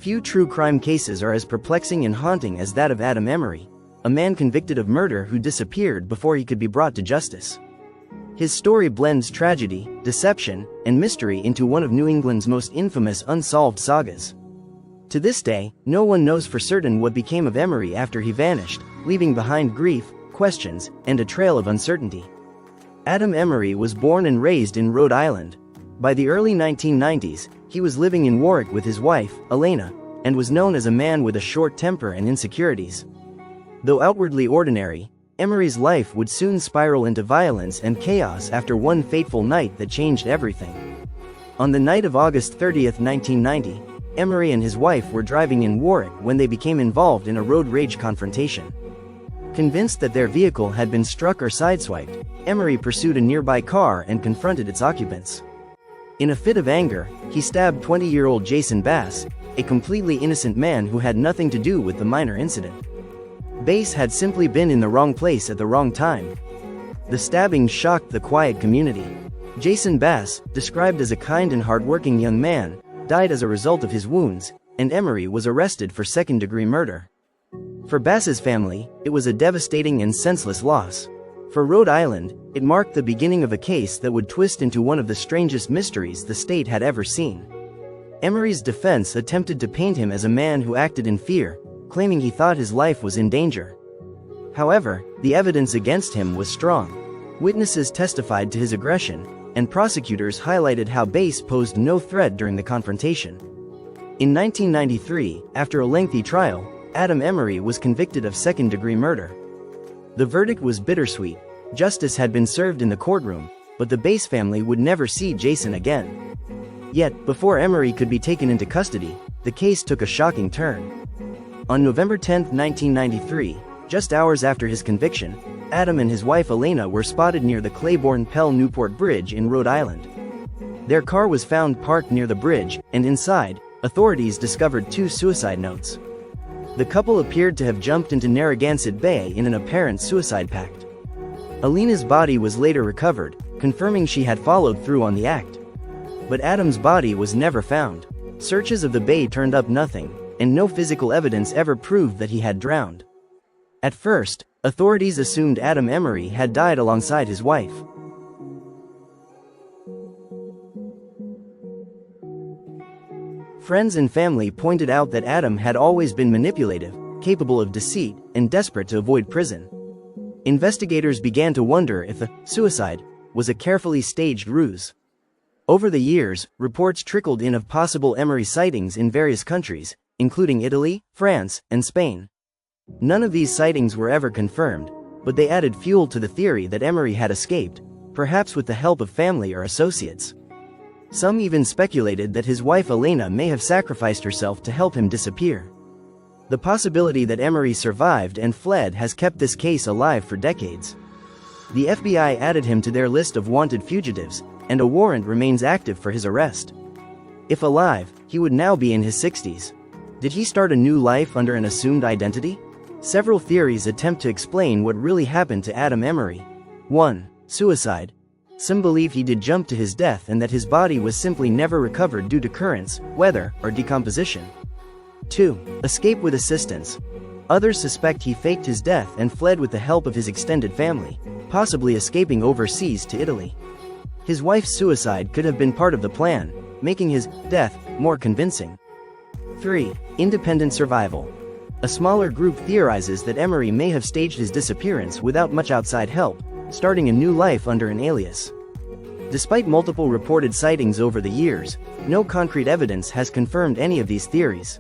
Few true crime cases are as perplexing and haunting as that of Adam Emery, a man convicted of murder who disappeared before he could be brought to justice. His story blends tragedy, deception, and mystery into one of New England's most infamous unsolved sagas. To this day, no one knows for certain what became of Emery after he vanished, leaving behind grief, questions, and a trail of uncertainty. Adam Emery was born and raised in Rhode Island. By the early 1990s, he was living in Warwick with his wife, Elena, and was known as a man with a short temper and insecurities. Though outwardly ordinary, Emery's life would soon spiral into violence and chaos after one fateful night that changed everything. On the night of August 30, 1990, Emery and his wife were driving in Warwick when they became involved in a road rage confrontation. Convinced that their vehicle had been struck or sideswiped, Emery pursued a nearby car and confronted its occupants. In a fit of anger, he stabbed 20-year-old Jason Bass, a completely innocent man who had nothing to do with the minor incident. Bass had simply been in the wrong place at the wrong time. The stabbing shocked the quiet community. Jason Bass, described as a kind and hardworking young man, died as a result of his wounds, and Emery was arrested for second-degree murder. For Bass's family, it was a devastating and senseless loss. For Rhode Island, it marked the beginning of a case that would twist into one of the strangest mysteries the state had ever seen. Emery's defense attempted to paint him as a man who acted in fear, claiming he thought his life was in danger. However, the evidence against him was strong. Witnesses testified to his aggression, and prosecutors highlighted how Bass posed no threat during the confrontation. In 1993, after a lengthy trial, Adam Emery was convicted of second-degree murder. The verdict was bittersweet. Justice had been served in the courtroom, but the Bass family would never see Jason again. Yet, before Emery could be taken into custody, the case took a shocking turn. On November 10, 1993, just hours after his conviction, Adam and his wife Elena were spotted near the Claiborne-Pell-Newport Bridge in Rhode Island. Their car was found parked near the bridge, and inside, authorities discovered 2 suicide notes. The couple appeared to have jumped into Narragansett Bay in an apparent suicide pact. Elena's body was later recovered, confirming she had followed through on the act. But Adam's body was never found. Searches of the bay turned up nothing, and no physical evidence ever proved that he had drowned. At first, authorities assumed Adam Emery had died alongside his wife. Friends and family pointed out that Adam had always been manipulative, capable of deceit, and desperate to avoid prison. Investigators began to wonder if the suicide was a carefully staged ruse. Over the years, reports trickled in of possible Emery sightings in various countries, including Italy, France, and Spain. None of these sightings were ever confirmed, but they added fuel to the theory that Emery had escaped, perhaps with the help of family or associates. Some even speculated that his wife Elena may have sacrificed herself to help him disappear. The possibility that Emery survived and fled has kept this case alive for decades. The FBI added him to their list of wanted fugitives, and a warrant remains active for his arrest. If alive, he would now be in his 60s. Did he start a new life under an assumed identity? Several theories attempt to explain what really happened to Adam Emery. 1. Suicide. Some believe he did jump to his death and that his body was simply never recovered due to currents, weather, or decomposition. 2. Escape with assistance. Others suspect he faked his death and fled with the help of his extended family, possibly escaping overseas to Italy. His wife's suicide could have been part of the plan, making his death more convincing. 3. Independent survival. A smaller group theorizes that Emery may have staged his disappearance without much outside help, starting a new life under an alias. Despite multiple reported sightings over the years, no concrete evidence has confirmed any of these theories.